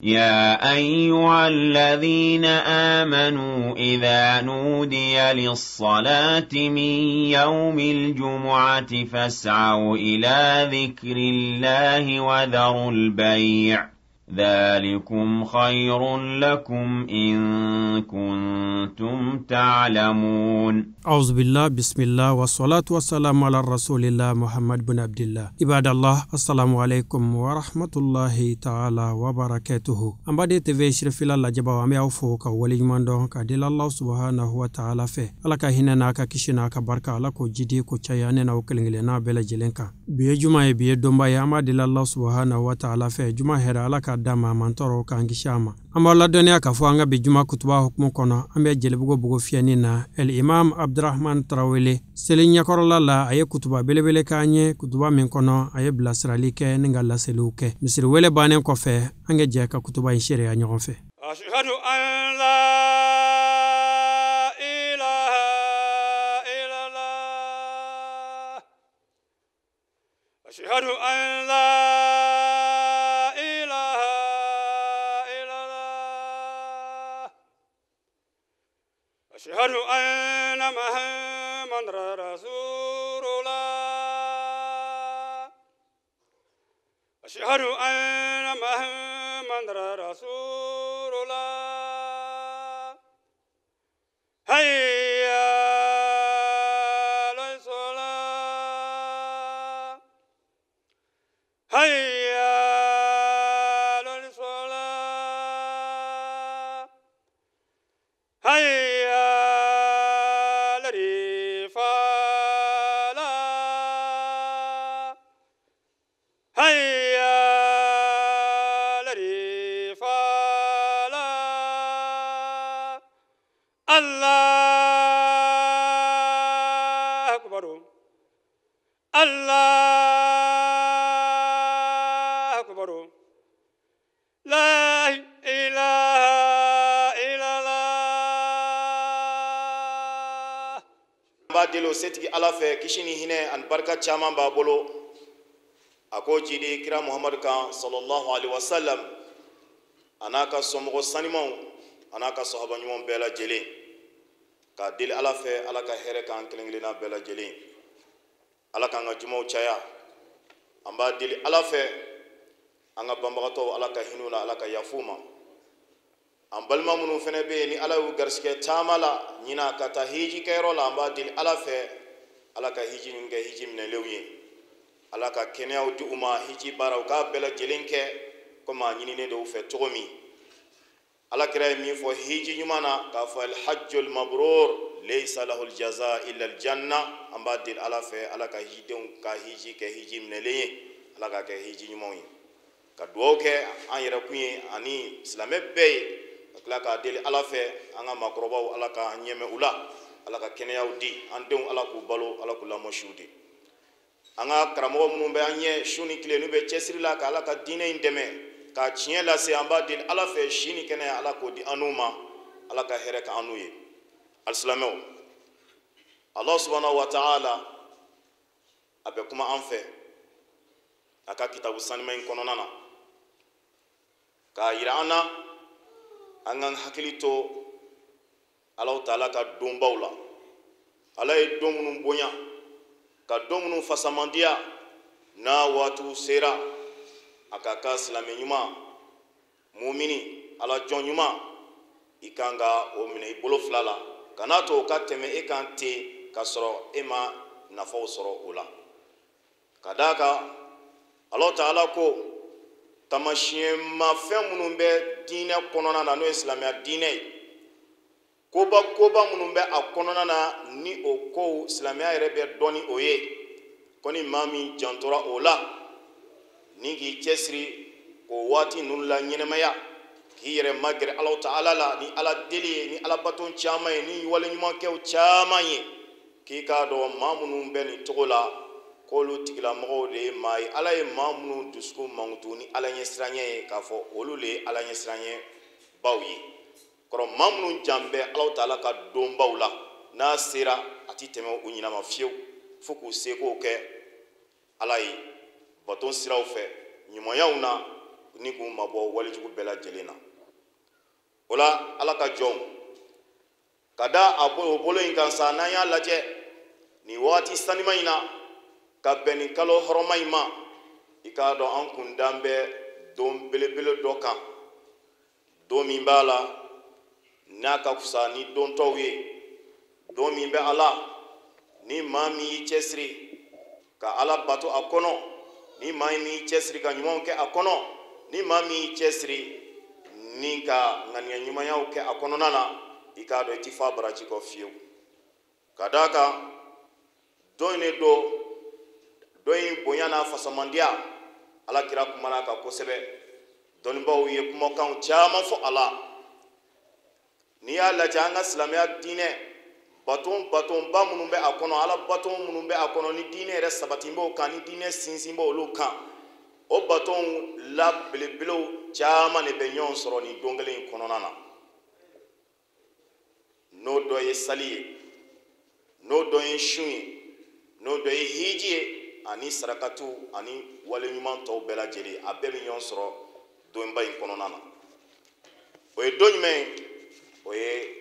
يا أيها الذين آمنوا إذا نودي للصلاة من يوم الجمعة فاسعوا إلى ذكر الله وذروا البيع ذلكم خير لكم إن كنتم تعلمون. أعوذ بالله بسم الله والصلاة والسلام على رسول الله محمد بن عبد الله. عباد الله السلام عليكم ورحمة الله تعالى وبركاته. أمبادي تفي شرفلا لجبا وامي أوفوك وليماندو كدل الله سبحانه وتعالى في ألك هنا كيشنا كبركة لكو جدي كو تشياننا وكلنجلنا بلا جلنكا بيجمع بيدومبا يا أمادي الله سبحانه وتعالى في جمع هرا لك دama mantoro kangishama amala dunia kafuanga bi Djouma Koutouba hukmu kono ambe Djélibougou bugo fiani na el imam Abdurrahman Trawele selinya korola la aye Koutouba belebele kanye Koutouba min kono aye blasrali ke ninga la seluke misiri wele banen ko fe ange je ka Koutouba inshere ya nyon fe ashhadu an la ilaha illallah ashhadu an la أشهد أن محمد رسول الله أشهد أن محمد رسول الله هيا للصلاة هيا للصلاة هيا الله أكبر الله أكبر لا إله إلا الله badilo setigi ala fe kishini hine an barka chaman ba bolo ako jidi kira muhammad kan sallallahu alaihi wasallam anaka somo sanimon anaka sahaba nyumon bela jeli ka dil ala fe ala ka here kan kelengelina bela jeli ala kan ga jumo chaya amba dil ala fe anga bambagato ala ka hinuna ala ka yafuma ambalma munu fene be ni ala u garske tamala nyina kata hiji kairo la amba dil ala fe ala ka hiji nge hiji mne lewye ala ka kenya u uma hiji baraw ka bela jelinke koma nyini ne do fe togomi ala kira mi fo hiji nyumana ka fa al hajjul mabrur laysa lahu al jazaa illa al janna amba dil ala fe ala ka hidon ka hiji ke hiji mne leye ala ka ke hiji nyumoyi ka duoke an yera kuyi ani islame bey kala ka deli ala fe anga makrobaw ala ka nyeme ula ala ka kenya udi andon ala ku balo ala ku la moshudi anga karamo mun be anye shuni kile nube chesrila ka ala ka dine indeme ka chien la se amba dil ala fe shini kenya ala ko di anuma ala ka here ka anuye alislamo Allah subhanahu wa ta'ala abe kuma anfe aka kitabu sanima in kono nana ka irana angan hakilito Allah ta'ala ka dombawla ala e domunu bonya ka domunu fasamandia na watu sera aka ka islami nyuma mu'mini ala jonyuma ikanga o mine ibolo flala kanato ka teme e kante kasoro ema nafaw soro ula kadaka Allah ta'ala ko tamashien ma fe munumbe dine konona na no islamia dine koba munumbe akonona na ni o ko islamia rebe doni oye koni mami jantora ola nigi chesri ko wati nulla nyenemaya kiyere magre Allah ta'ala la ni ala deli ni ala baton chama ni wala nyuma ke o chama ye ki ka do mamunumbe ni togola kolu tigila mogo de mai ala ye mamunu dusku mangutuni ala nyesranye kafo olule ala nyesranye bawi koro mamunu jambe Allah ta'ala ka dombawla na sira ati teme unyina mafio fuku seko ke ala yi baton siraw fe nyumayauna ni k'u mabɔ walijugu bɛɛ lajɛlen na. O la Ala ka jɔnw ka da a bolo in kan sa n'an y'a lajɛ ni waati sanima in na ka bɛn ni kalo hɔrɔma in ma i k'a dɔn an kun dan bɛ don belebele dɔ kan don min b'a la n'a ka fisa ni don tɔw ye don min bɛ a la ni maa min y'i cɛsiri ka Ala bato a kɔnɔ ni maa min y'i cɛsiri ka ɲumanw kɛ a kɔnɔ ni maa min y'i cɛsiri ni ka ŋaniya ɲumanyaw kɛ a kɔnɔna na i k'a dɔn i ti fa baraji kɔ fiyewu ka d'a kan don ne do don in bonya n'a fasamandiya Alakira kumana kan kosɛbɛ dɔnnibaw ye kumakan caman fɔ a la n'i y'a lajɛ an ka silamɛya diinɛ batonba minnu bɛ a kɔnɔ Ala baton minnu bɛ a kɔnɔ ni diinɛ yɛrɛ sabati b'o kan ni diinɛ sinsin b'o olu kan o batonw la belebelew caman de bɛ ɲɔgɔn sɔrɔ nin don kelen in kɔnɔna na n'o dɔ ye sali ye n'o dɔ ye sun ye n'o dɔ ye hiji ye ani sarakatu ani waleɲuman tɔw bɛɛ lajɛlen a bɛɛ bɛ ɲɔgɔn sɔrɔ donba in kɔnɔna na o ye don jumɛn ye o ye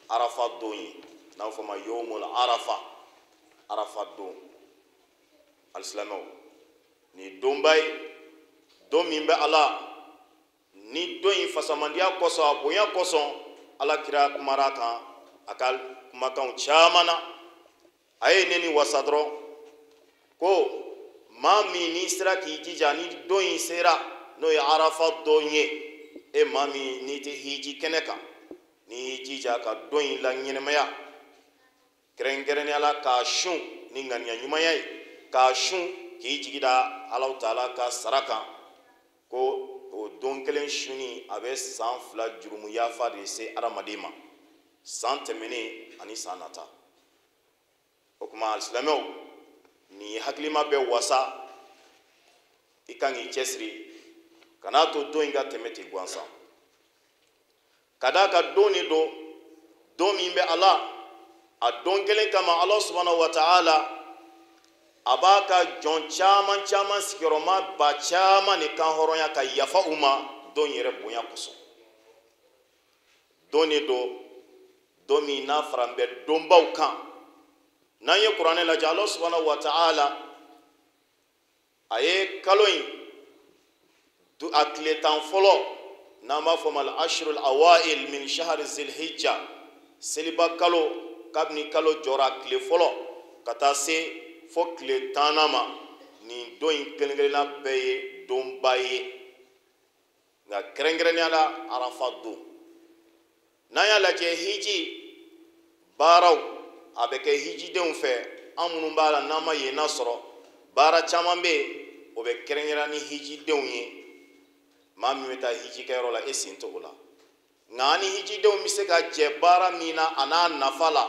Arafa don ye n'a fɔ ma yomul Arafa don alisilamɛw ni donba ye don min bɛ a la ni don in fasamandiya kosɔn a bonya kosɔn Alakira kumara kan a ka kumakanw caman na a ye ne ni wasa dɔrɔn ko maa min n'i sera k'i jija ni don in sera n'o ye Arafa don ye e maa min n'i tɛ hiji kɛnɛ kan n'i y'i jija ka don in la ɲɛnɛmaya kɛrɛnkɛrɛnnenya la k'a sun ni ŋaniya ɲumanya ye k'a sun k'i jigi da Alahu Taala ka sara kan ko o don kelen sunni a bɛ san 2 jurumu yafa de se adamaden ma san tɛmɛnen ani san nata o kuma alisilamɛw ni hakilima bɛ wasa i kan k'i cɛsiri kana to don in ka tɛmɛ ten gansan ka d'a kan don ne don min bɛ a la a don kelen kama Ala subhanahu wa ta'ala a b'a ka jɔn caman sigiyɔrɔma ba caman de kan hɔrɔnya ka yafa u ma don yɛrɛ bonya kosɔn don ne don min n'a fara bɛ donbaw kan n'an ye kuranɛ lajɛ Ala subhanahu wa ta'ala a ye kalo in a tile 10 fɔlɔ n'an b'a fɔ ma al-ashrul awail min shahri zilhijja seliba kalo kabini kalo jɔra tile fɔlɔ ka taa se fo tile 10 ma nin don in kelen-kelenna bɛɛ ye donba ye nka kɛrɛnkɛrɛnnenya la Arafa don n'an y'a lajɛ hiji baaraw a bɛ kɛ hijidenw fɛ an minnu b'a la n'an ma yenna sɔrɔ baara caman bɛ yen o bɛ kɛrɛnkɛrɛnya ni hijidenw ye maa min bɛ taa hijikɛyɔrɔ la e sen t'o la nka an ni hijidenw bɛ se ka jɛ baara min na a n'a nafa la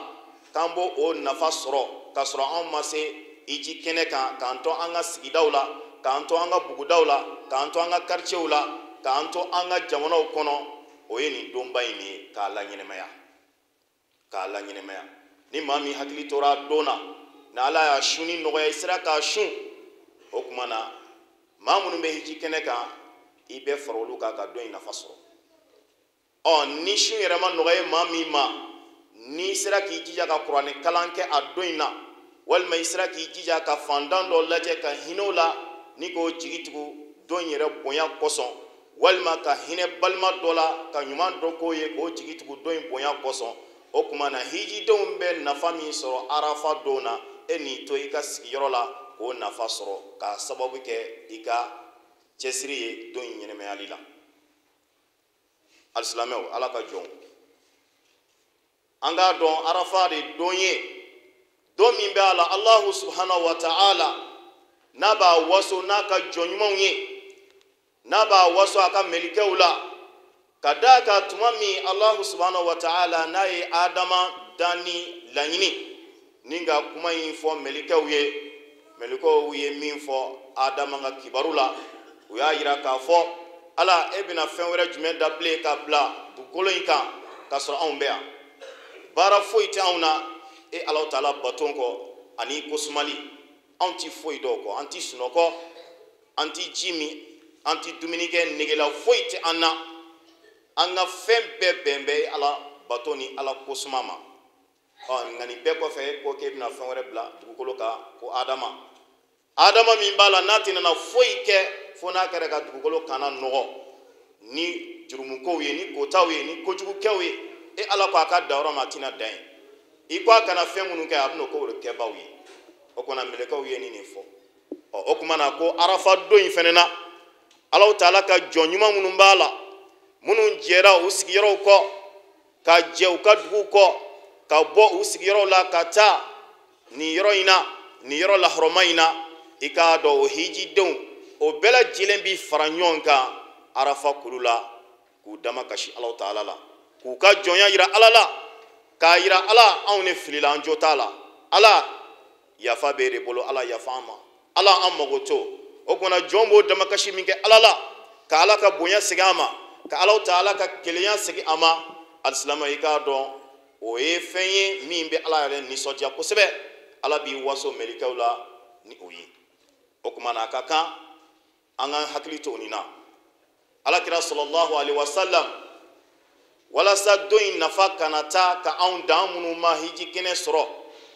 k'an b'o o nafa sɔrɔ k'a sɔrɔ anw ma se hiji kɛnɛ kan k'an to an ka sigidaw la k'an to an ka bugudaw la k'an to an ka quartierw la k'an to an ka jamanaw kɔnɔ o ye nin donba in ye k'a laɲɛnɛmaya ni maa min hakili tora a don na ni Ala y'a sunni nɔgɔya i sera k'a sun o tuma na maa minnu bɛ hiji kɛnɛ kan i bɛ fara olu kan ka don in nafa sɔrɔ ni sun yɛrɛ ma nɔgɔya maa min ma n'i sera k'i jija ka kuranɛ kalan kɛ a don in na walima i sera k'i jija ka fandan dɔ lajɛ ka hinɛw la ni k'o jigi tugu don in yɛrɛ bonya kosɔn walima ka hinɛ balima dɔ la ka ɲuman dɔ k'o ye k'o jigi tugu don in bonya kosɔn o tuma na hijidenw bɛ nafa min sɔrɔ Arafa don na e n'i to i ka sigiyɔrɔ la k'o nafa sɔrɔ k'a sababu kɛ i ka cɛsiri ye don in ɲɛnɛmayali la alisilamɛw Ala ka jɔnw an k'a dɔn Arafa de don ye don min bɛ a la Allahu subhanahu wa ta'ala n'a b'a waso n'a ka jɔn ɲumanw ye n'a b'a waso a ka mɛlikɛw la ka d'a kan tuma min Allahu subhanahu wa ta'ala n'a ye Adama dan ni laɲini ni ka kuma in fɔ mɛlikɛw ye min fɔ Adama ka kibaru la u y'a yira k'a fɔ Ala e bɛna fɛn wɛrɛ jumɛn da bilen ka bila dugukolo in kan k'a sɔrɔ anw bɛ yan baara foyi tɛ anw na e Alahu Taala baton kɔ ani kosumali anw ti foyi dɔw kɔ an ti sunɔgɔ an ti ji min anti dumuni kɛ negela foyi tɛ an na an ka fɛn bɛɛ bɛn bɛ ala bato ni ala kosuma ma nka nin bɛɛ kɔfɛ ko k'e bɛna fɛn wɛrɛ bila dugukolo kan ko adama min b'a la n'a tɛna foyi kɛ fo n'a kɛra ka dugukolo kana nɔgɔ ni jurumukow ye ni kotaw ye ni kojugukɛw ye ala ko a ka da yɔrɔ ma a tɛna dan ye i ko a kana fɛn minnu kɛ a bɛna o k'o de kɛbaw ye o kumana mɛlɛkɛw ye nin fɔ o kumana ko arafa don in fɛnɛ na Allahu Taala ka jɔn ɲuman minnu b'a la minnu jɛra u sigiyɔrɔw kɔ ka jɛ u ka dugu kɔ ka bɔ u sigiyɔrɔw la ka taa nin yɔrɔ in na nin yɔrɔ lahɔrɔma in na i k'a dɔn o hijidenw o bɛɛ lajɛlen bi fara ɲɔgɔn kan arafa kulu la k'u dama kasi Allahu Taala la k'u ka jɔnya yira ala la k'a yira ala anw ne filila an jo t'a la ala yafa b'e de bolo ala yafa an ma ala an mago to o kumana jɔn b'o dama kasi min kɛ ala la ka ala ka bonya segin a ma ka Allahu Taala ka kelenya segin a ma alisilama i k'a dɔn o ye fɛn ye min bɛ ala yɛrɛ nisɔndiya kosɛbɛ ala b'i waso mɛlɛkɛw la ni o ye o kumana a ka kan an ka hakili to nin na alakira sallallahu alaihi wasallam walasa don in nafa kana taa ka anw dan minnu ma hiji kɛnɛ sɔrɔ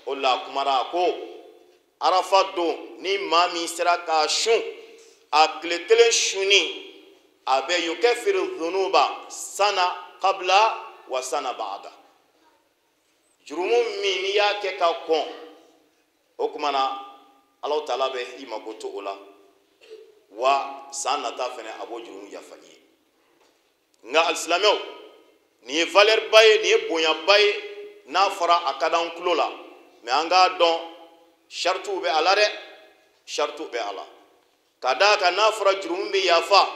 o la kumara a ko arafa don ni maa min sera k'a sun a tile kelen sunni a bɛ yukafiru dhunuba sana qabla wa sana ba'da jurumu min n'i y'a kɛ ka kɔn o kumana Allahu Taala bɛ i mako to o la wa san nata fɛnɛ a b'o jurumu yafa i ye nka alisilamɛw nin ye valeur ba ye nin ye bonya ba ye n'a fɔra a ka d'an tulo la mais an k'a dɔn sharitiw bɛ a la dɛ sharitiw bɛ a la ka d'a kan n'a fɔra jurumu bɛ yafa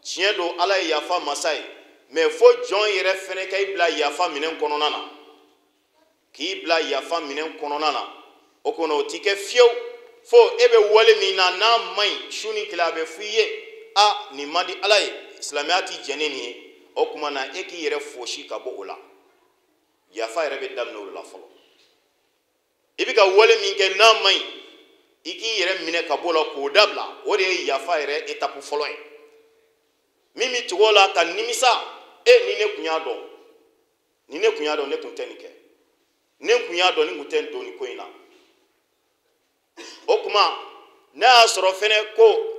tiɲɛ don ala ye yafa masa ye mais fo jɔn yɛrɛ fɛnɛ ka i bila yafa minɛn kɔnɔna na k'i bila yafa minɛn kɔnɔna na o kɔnɔ o ti kɛ fiyewu fo e bɛ wale min na n'a man ɲi su ni tile a bɛ f'i ye nin man di ala ye silamɛya ti jɛn ni nin ye o kuma na e k'i yɛrɛ fosi ka bɔ o la yafa yɛrɛ bɛ daminɛ o la fɔlɔ i bɛ ka wale min kɛ n'a man ɲi i k'i yɛrɛ minɛ ka bɔ o la k'o dabila o de ye yafa yɛrɛ etapu fɔlɔ ye min bɛ tugu o la ka nimisa ni ne kun y'a dɔn ni ne kun y'a dɔn ne tun tɛ nin kɛ ne kun y'a dɔn ni kun tɛ don nin ko in na o kuma n'a y'a sɔrɔ fɛnɛ ko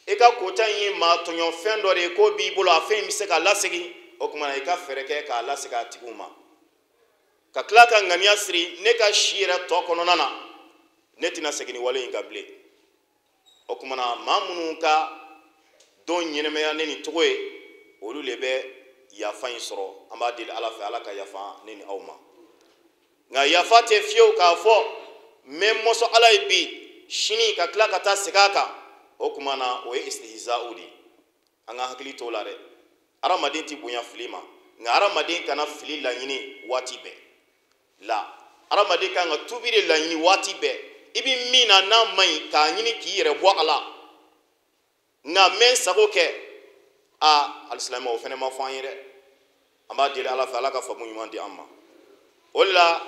i ka kota in ye maa tɔɲɔ fɛn dɔ de ye ko b'i bolo a fɛn in bɛ se ka lasegin o kuma na i ka fɛɛrɛ kɛ k'a lasegin a tigiw ma ka tila ka ŋaniya siri ne ka si yɛrɛ tɔ kɔnɔna na ne tɛna segin ni wale in kan bilen o kuma na maa minnu ka don ɲɛnɛmaya ne ni cogo ye olu de bɛ yafa in sɔrɔ an b'a deli ala fɛ ala ka yafa ne ni aw ma nka yafa tɛ fiyewu k'a fɔ n bɛ mɔsɔn ala ye bi sini ka tila ka taa segin a kan o kuma na o ye istihza'u de ye an ka hakili t'o la dɛ hadamaden ti bonya fili ma nka hadamaden kana fili laɲini waati bɛɛ la hadamaden kan ka tubi de laɲini waati bɛɛ i bɛ min na n'a man ɲi k'a ɲini k'i yɛrɛ bɔ a la nka n bɛ n sago kɛ alisilamɛw o fɛnɛ ma fɔ an ye dɛ an b'a deli ala fɛ ala ka faamu ɲuman di an ma o de la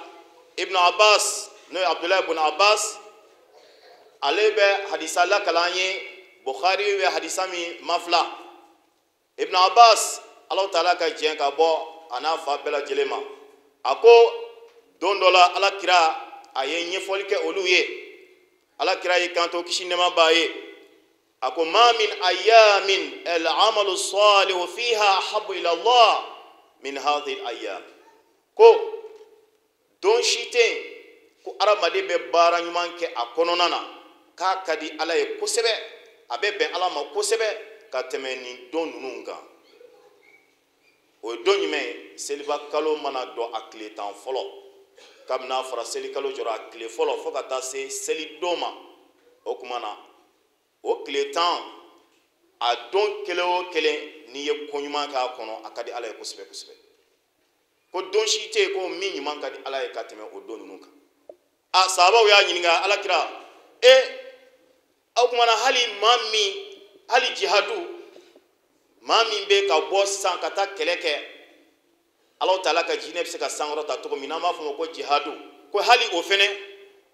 ibn abbas n'o ye abdullahi ibn abbas ale bɛ hadisa lakalan an ye bukhari bɛ hadisa min mafila ibn abbas Allahu Taala ka jɛn ka bɔ a n'a fa bɛɛ lajɛlen ma a ko don dɔ la ala kira a ye ɲɛfɔli kɛ olu ye ala kira y'i kanto kisi nɛɛma b'a ye a ko ma min ayamin al amalu salihu fiha ahabbu ila Allah min hadhihi al ayyam ko don si tɛ yen ko hadamaden bɛ baara ɲuman kɛ a kɔnɔna na k'a ka di ala ye kosɛbɛ a bɛ bɛn ala ma kosɛbɛ ka tɛmɛ nin don ninnu kan o ye don jumɛn ye seliba kalo mana dɔn a tile 10 fɔlɔ kabini n'a fɔra seli kalo jɔra a tile fɔlɔ fo ka taa se seli don ma o kuma na o tile 10 a don kelen o kelen n'i ye ko ɲuman k'a kɔnɔ a ka di ala ye kosɛbɛ kosɛbɛ ko don si tɛ yen ko min ɲuman ka di ala ye ka tɛmɛ o don ninnu kan sahabaw y'a ɲininka ala kira aw kuma na hali maa min hali jihadu maa min bɛ ka bɔ sisan ka taa kɛlɛ kɛ Allahu Taala ka jinɛ bɛ se ka sankɔrɔta cogo min n'an b'a fɔ o ma ko jihadu ko hali o fɛnɛ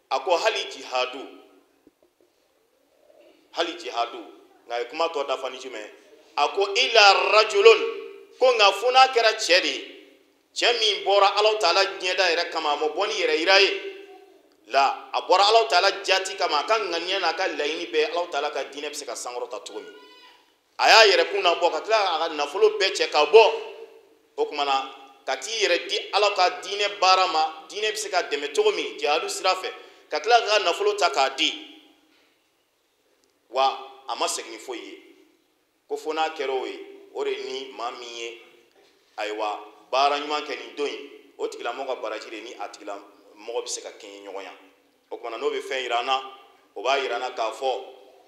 a ko hali jihadu ngai kuma to da fani jume ako ila rajulun ko nga funa kera chedi chemi bora Allah taala nyeda ere kama mo boni ere iraye la abora Allah taala jati kama kan nganya na ka laini be Allah taala ka dine be se ka sangoro ta tumi aya yere kuna bo ka tla aga na folo be che ka bo o kuma na kati yere di Allah ka dine barama dine be se ka deme tumi jihadu sirafe ka tla aga na folo ta ka di wa ama segni foye ko fona kerowe ore ni mamiye aywa bara nyuma keni doyi o tigila mo ka barajire ni atigila mo be se ka ken nyoya o kuma no be fe irana o ba irana ka fo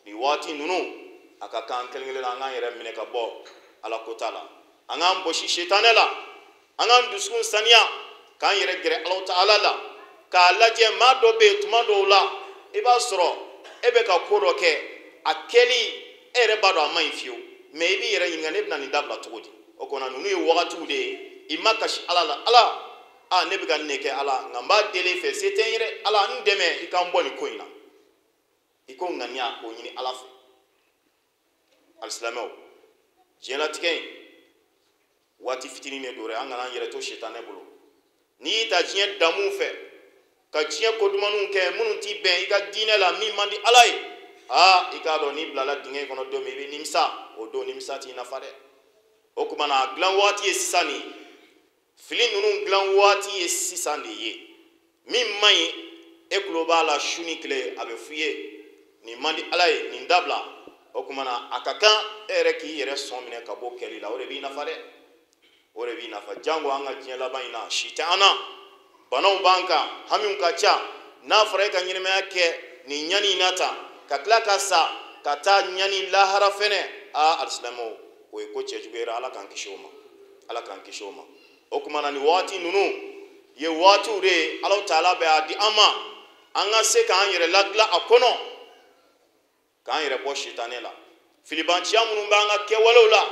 ni wati nunu aka kan kelngele na nga yere mine ka bo ala kotala anga mboshi shetanela anga nduskun sania kan yere gere Allah taala la ka laje ma do be tuma do la e ba soro e be ka koro ke akeli ere ba do amai fiu me bi yere yinga ne bna ni dabla tugodi o kona nunu e wakati de imakash ala ala a ne biga neke ala ngamba dele fe setenire ala ndeme ikamboni koina iko ngania ko nyini ala fe alislamo jena tiken wati fitini ne dore angana yere to shetane bulu ni ta jien damu fe ka jien ko dumanu ke munun ti ben ika dine la mi mandi alai ika do ni blala dinge kono do mi nimsa o do nimsa ti na fare o kuma na glan wati esani filin nunu glan wati esisande ye mi mai ekloba la shuni kle abe fuye ni mandi alai ni ndabla o kuma na akaka ere ki yere somine kabo keli la ore bi na fare ore bi na fa jango anga jela baina shitana banaw banka hamim kacha na fare ka nyine yake ni nyani nata kakla kasa kata nyani la harafene alislamo o ko chejubera ala kan kishoma o kuma na ni wati nunu ye wati ure Allah taala be adi ama anga se kan yere lagla akono kan yere bo shitanela filibanci amunu banga ke walola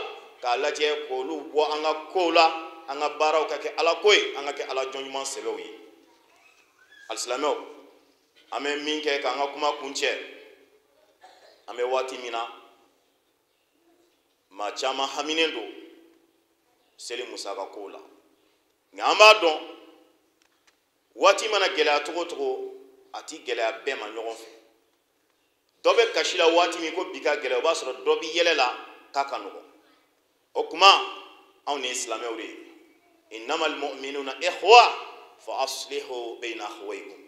ka laje ko lu bo anga kola anga baraw ka ke ala koy anga ke ala jonjuman selowi alislamo ame minke ka anga kuma kunche ame wati mina ma chama haminendo seli musaka kola ngamba don wati mana gela togo ati gela be ma nyogon fe dobe kashila wati mi ko bika gela ba so dobi yelela kaka nugo okuma awni islam yawri innamal mu'minuna ikhwa fa aslihu bayna akhawaykum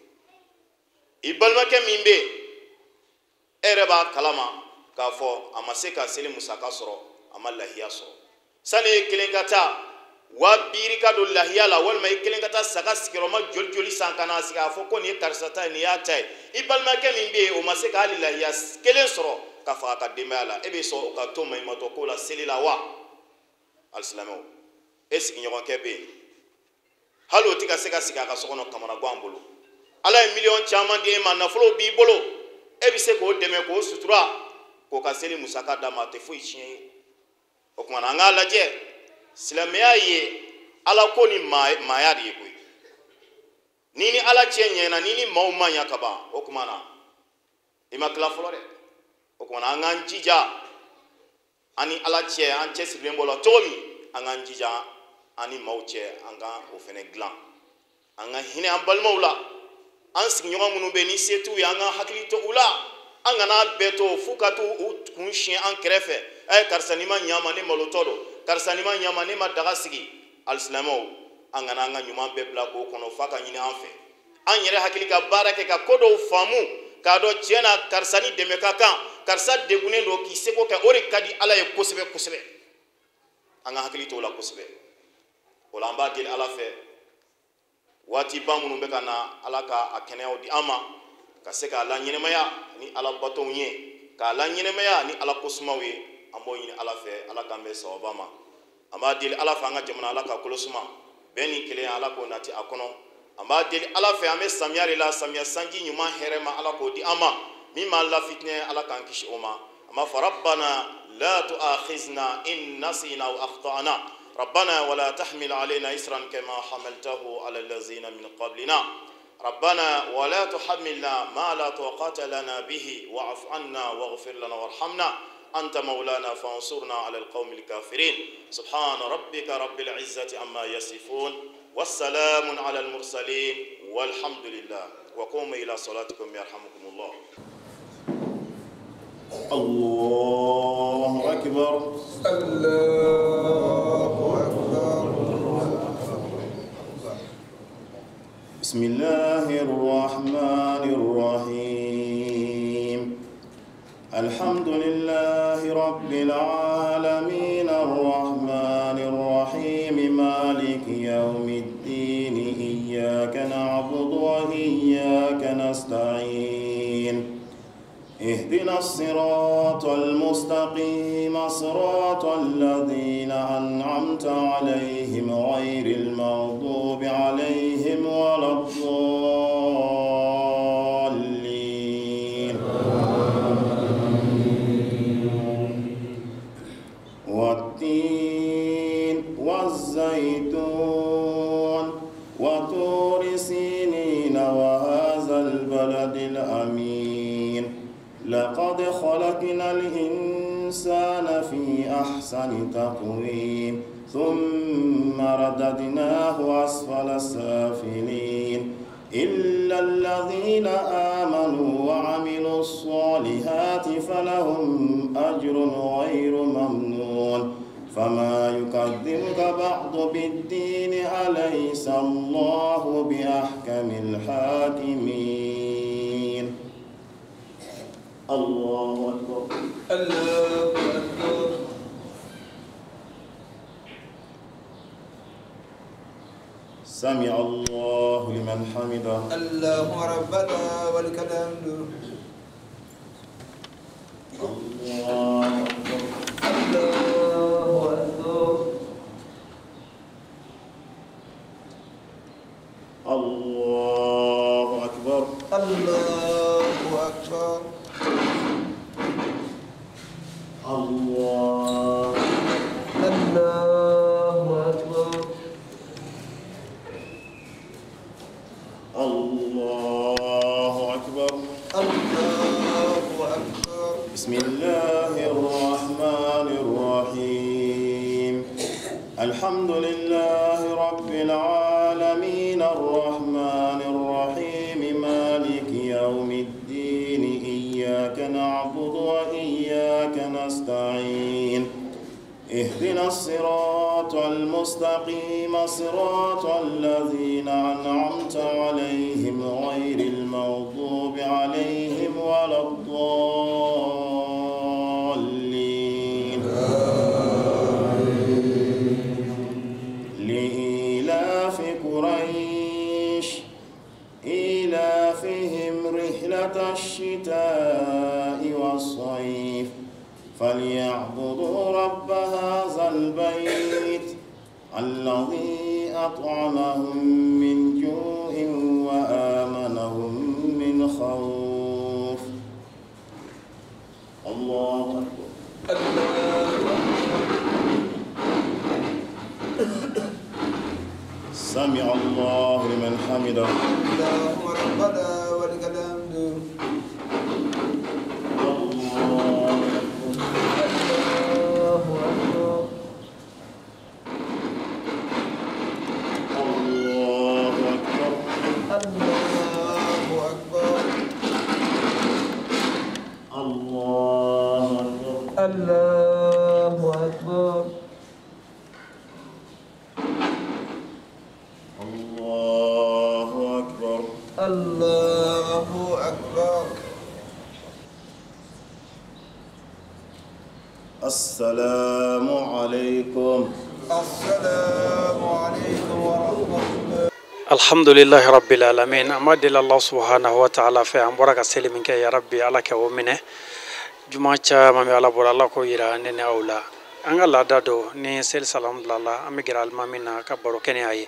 ibalma ke mimbe ereba kalama ka fo amaseka seli musaka soro amallahiya so sane kelengata wa birika do lahiyala wal may kelengata saka sikiroma joljoli sankana sika fo ko ni tarsata ni yatay ibalma ke mimbe o maseka alilahiya kelen soro ka fa ka demala ebe so ka to may mato ko la selila wa alislamo esigi nyogon kebe halo tika seka sika ka sokono kamana gwambulu ala million chaman de man na flo bi bolo ebi se ko deme ko sutura ko ka seli musaka dama te fo ichien o kuma na ngala je silamia ye ala ko ni mayari ko nini ala chenye na nini maumanya kaba o kuma na imakla flore o kuma na nganjija ani ala che an che silembo la tomi anganjija ani mauche anga o fene glan anga hine ambal maula an signoma munu be ni setu yanga haklito ula anga na beto fukatu kunshi an krefe ay karsanima nyama ne malotodo karsanima nyama ne madagasigi alislamo anga na anga nyuma be bla ko kono faka nyine anfe an yere hakili ka barake ka kodo famu ka do chena karsani demeka kan karsa degune do ki seko ka ore kadi ala e kosebe anga haklito ula kosebe wala amba dil ala fe wati bamunu be kana alaka akeneo di ama kaseka ala nyenemaya ni ala bato nye ka ala nyenemaya ni ala kosmawe ambo yin ala fe ala kambe sawabama ama dil ala fa nga jamana ala ka kolosuma beni kile ala ko nati akono ama dil ala fe ame samyari la samya sanji nyuma herema ala ko di ama mimma ala fitne ala kan kishi oma ama farabbana la tuakhizna in nasina aw akhtana ربنا ولا تحمل علينا إسرا كما حملته على الذين من قبلنا ربنا ولا تحملنا ما لا طاقة لنا به واعف عنا واغفر لنا وارحمنا أنت مولانا فانصرنا على القوم الكافرين. سبحان ربك رب العزة عما يصفون والسلام على المرسلين والحمد لله. وقوموا إلى صلاتكم يرحمكم الله. الله أكبر. الله أكبر. بسم الله الرحمن الرحيم. الحمد لله رب العالمين الرحمن الرحيم مالك يوم الدين إياك نعبد وإياك نستعين اهدنا الصراط المستقيم صراط الذين أنعمت عليهم غير المغضوب عليهم ولا الضالين. والتين والزيتون وطور سينين وهذا البلد الأمين لقد خلقنا الإنسان في أحسن تقويم ثم رددناه أسفل السافلين إلا الذين آمنوا وعملوا الصالحات فلهم أجر غير ممنون. فما يكذبك بعد بالدين أليس الله بأحكم الحاكمين. الله أكبر. الله أكبر. سمع الله لمن حمده. الله ربنا ولك الحمد. الله أكبر. الله أكبر. الله أكبر. الله أكبر. الله أكبر. الله أكبر. الله أكبر. بسم الله الرحمن الرحيم. الحمد لله رب العالمين الرحمن الرحيم مالك يوم الدين إياك نعبد وإياك نستعين اهدنا الصراط المستقيم صراط الذين أنعمت عليهم غير المغضوب عليهم ولا الضالين. لإيلاف قريش إيلافهم رحلة الشتاء والصيف فليعبدوا رب هذا البيت الذي أطعمهم من جوع وآمنهم من خوف. الله أكبر. سمع الله لمن حمده. اللهم ربنا ولك الحمد. الله الله أكبر. الله أكبر. الله أكبر. السلام عليكم. السلام عليكم ورحمة الله. الحمد لله رب العالمين أمد الله سبحانه وتعالى في أمبارك سلمك يا ربي على كومنه جمعة ما على بور الله كويرا نني أولا أنغلا دادو ني سيل سلام الله أميجر المامنا كبرو كني أي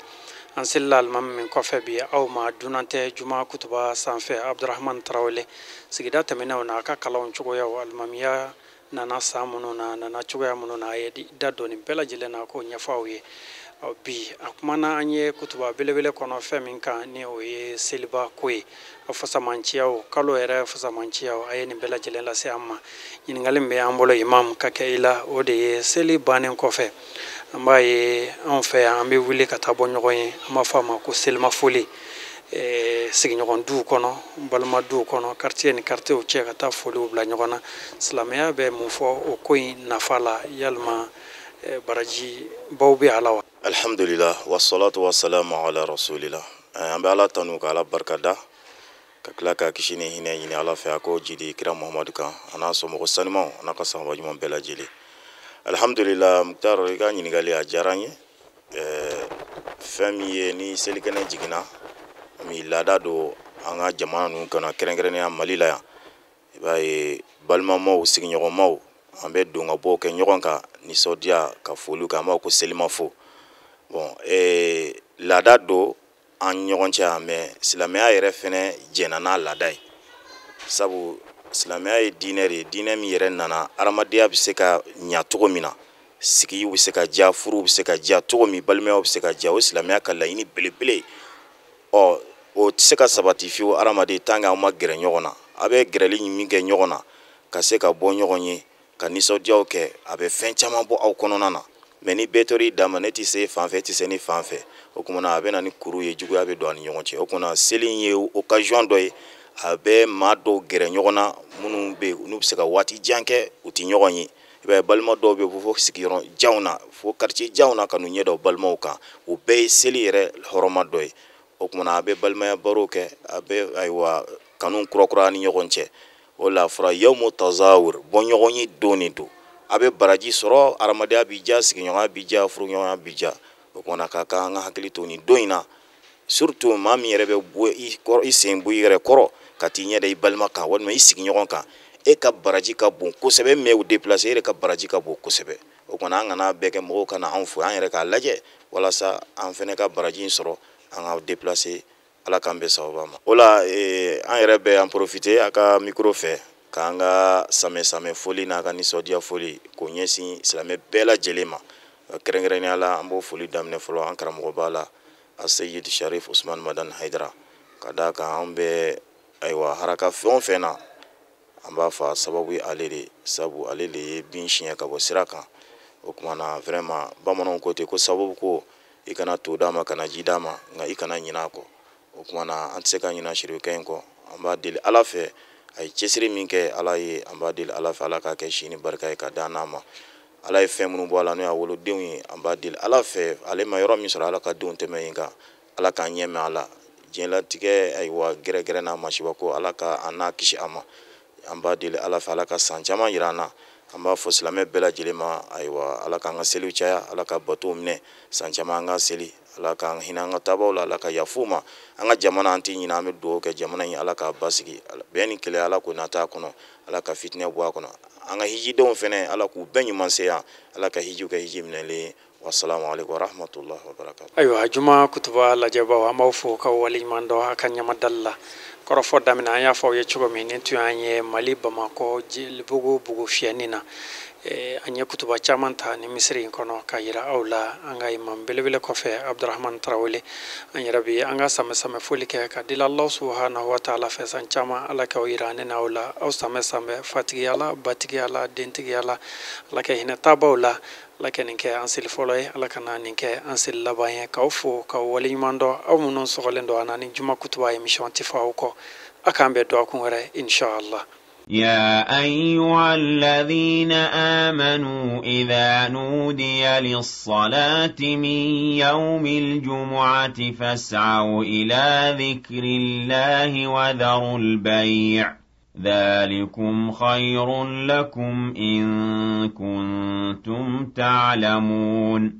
أنسل المام من كوفبي أو ما دونانته جمعة كتبا سانفه عبد الرحمن تراولي سجدات منا وناكا كلاون شوية والماميا nana saa minnu na nana cogoya minnu na a ye da dɔɔni bɛɛ lajɛlen na k'o ɲɛfɔ aw ye bi a kumana an ye kutuba belebele kɔnɔ fɛn min kan ni o ye seliba ko ye fasamanciyaw kalo yɛrɛ fasamanciyaw a ye nin bɛɛ lajɛlen lase an ma ɲininkali min bɛ an bolo imam ka kɛ i la o de ye seli bannen kɔfɛ an b'a ye anw fɛ yan an bɛ wuli ka taa bɔ ɲɔgɔn ye an b'a fɔ a ma ko selimafoli sigiɲɔgɔn duw kɔnɔ balima duw kɔnɔ quartier ni quartier cɛ ka taa foliw bila ɲɔgɔn na silamɛya bɛ mun fɔ o ko in nafa la yalima baraji baw bɛ a la wa alhamdulillah wassalatu wassalamu ala rasulillah an bɛ ala tanu ka ala barikada ka tila ka kisi ni hinɛ ɲini ala fɛ a ko jidi kira muhamadu kan a n'a somɔgɔ sanimaw a n'a ka sahaba ɲuman bɛɛ lajɛlen alhamdulillah muktar i ka ɲininkali a diyara n ye fɛn min ye ni selikɛnɛ jiginna mi laada don an ka jamana ninnu kana kɛrɛnkɛrɛnnenya mali la yan i b'a ye balimamaw sigiɲɔgɔnmaw an bɛ don ka bɔ kɛ ɲɔgɔn kan nisɔndiya ka foliw kɛ an b'a ko selimafo laada don an ɲɔgɔn cɛ mɛ silamɛya yɛrɛ fɛnɛ jɛnna n'a laada ye sabu silamɛya ye diinɛ de ye diinɛ min yɛrɛ nana adamadenya bɛ se ka ɲa cogo min na sigiw bɛ se ka diya furuw bɛ se ka diya cogo min balimayaw bɛ se ka diya o silamɛya ka laɲini belebele o tɛ se ka sabati fiyewu adamaden tant que aw ma gɛrɛ ɲɔgɔn na a bɛ gɛrɛli min kɛ ɲɔgɔn na ka se ka bɔ ɲɔgɔn ye ka nisɔndiyaw kɛ a bɛ fɛn caman bɔ aw kɔnɔna na mɛ ni bɛɛ tora i dan ma ne tɛ se fan fɛ e tɛ se ne fan fɛ o kumana a bɛ na ni kuru ye juguya bɛ don an ni ɲɔgɔn cɛ o kumana seli in ye occasion dɔ ye a bɛ maa dɔw gɛrɛ ɲɔgɔn na minnu bɛ yen n'u bɛ se ka waati jan kɛ u tɛ ɲɔgɔn ye i b'a ye balima dɔw bɛ yen fo sigiyɔrɔ janw na fo quartier janw na ka n'u ɲɛ da o balimaw kan o bɛɛ ye seli yɛrɛ hɔrɔnma dɔ ye o kumana a bɛ balimaya barow kɛ a bɛ ayiwa kanu kurakura ni ɲɔgɔn cɛ o la fɔra yawmu tazawur bɔɲɔgɔn ye don de don a bɛ baraji sɔrɔ adamadenya b'i diya sigiɲɔgɔnya b'i diya furuɲɔgɔnya b'i diya o kumana ka kan an ka hakili to nin don in na surtout maa min yɛrɛ bɛ bɔ i sen bɔ i yɛrɛ kɔrɔ ka t'i ɲɛ da i balima kan walima i sigiɲɔgɔn kan e ka baraji ka bon kosɛbɛ mais o déplacer e yɛrɛ ka baraji ka bon kosɛbɛ o kumana an kana bɛɛ kɛ mɔgɔw kana anw fo an yɛrɛ k'a lajɛ walasa an fɛnɛ ka baraji in sɔrɔ an ka déplacer ala k'an bɛɛ sababa ma o la an yɛrɛ bɛ an profiter a ka micro fɛ k'an ka samɛ foli n'a ka nisɔndiya foli k'o ɲɛsin silamɛ bɛɛ lajɛlen ma kɛrɛnkɛrɛnnenya la an b'o foli daminɛ fɔlɔ an karamɔgɔba la a seyid sharif usman madan haidara ka d'a kan an bɛ ayiwa haraka fɛn o fɛn na an b'a fɔ a sababu ye ale de sabu ale de ye bin siɲɛ ka bɔ sira kan o kumana vraiment bamananw ko ten ko sababu ko i kana to d'a ma kana ji d'a ma nka i kana ɲinɛ a kɔ o kumana an tɛ se ka ɲinɛ sirikɛ in kɔ an b'a deli ala fɛ a ye cɛsiri min kɛ ala ye an b'a deli ala fɛ ala k'a kɛ si ni barika ye ka d'an n'a ma ala ye fɛn minnu bɔ a la n'o y'a wolodenw ye an b'a deli ala fɛ ale ma yɔrɔ min sɔrɔ ala ka denw tɛmɛ yen kan ala k'an ɲɛ mɛn a la diɲɛlatigɛ ayiwa gɛrɛgɛrɛ n'a masiba ko ala ka an n'a kisi a ma an b'a deli ala fɛ ala ka san caman yira an na an b'a fɔ silamɛ bɛɛ lajɛlen ma ayiwa ala k'an ka seliw caya ala ka batow minɛ san caman an ka seli ala k'an hinɛ an ka tabaw la ala ka yafu ma an ka jamana an tɛ ɲinɛ an bɛ dugawu kɛ jamana in ala k'a basigi bɛɛ ni kɛlɛ ala ko n'a t'a kɔnɔ ala ka fitinɛ bɔ a kɔnɔ an ka hijidenw fɛnɛ ala k'u bɛɛ ɲuman se yan ala ka hijiw kɛ hiji minɛlen wassalamu alaikum warahmatullahi wabarakatuh ayiwa Djouma Koutouba lajɛbaw an b'aw fo ka waleɲuman dɔn a ka ɲamadali la kɔrɔfɔ daminɛ an y'a fɔ aw ye cogo min nin tun y'an ye Mali Bamakɔ Djélibougou bugu fiyɛni na an ye kutuba caman ta ni misiri in kɔnɔ ka yira aw la an ka imam belebele kɔfɛ Abdurahman Tarawele an yɛrɛ bɛ an ka samɛ foli kɛ ka dila Allah subhanahu wa ta'ala fɛ san caman ala k'aw yira ne n'aw la aw samɛ fatigiya la batigiya la dentigiya la ala kɛ hinɛ tabaw la ala kɛ nin kɛ an seli fɔlɔ ye ala kana nin kɛ an seli laban ye k'aw fo k'aw waleɲuman dɔn aw minnu sɔgɔlen don an na ni Djouma Koutouba émission tɛ fɔ aw kɔ a k'an bɛɛ duwa kun wɛrɛ inshallah. يا أيها الذين آمنوا إذا نودي للصلاة من يوم الجمعة فاسعوا إلى ذكر الله وذروا البيع ذلكم خير لكم إن كنتم تعلمون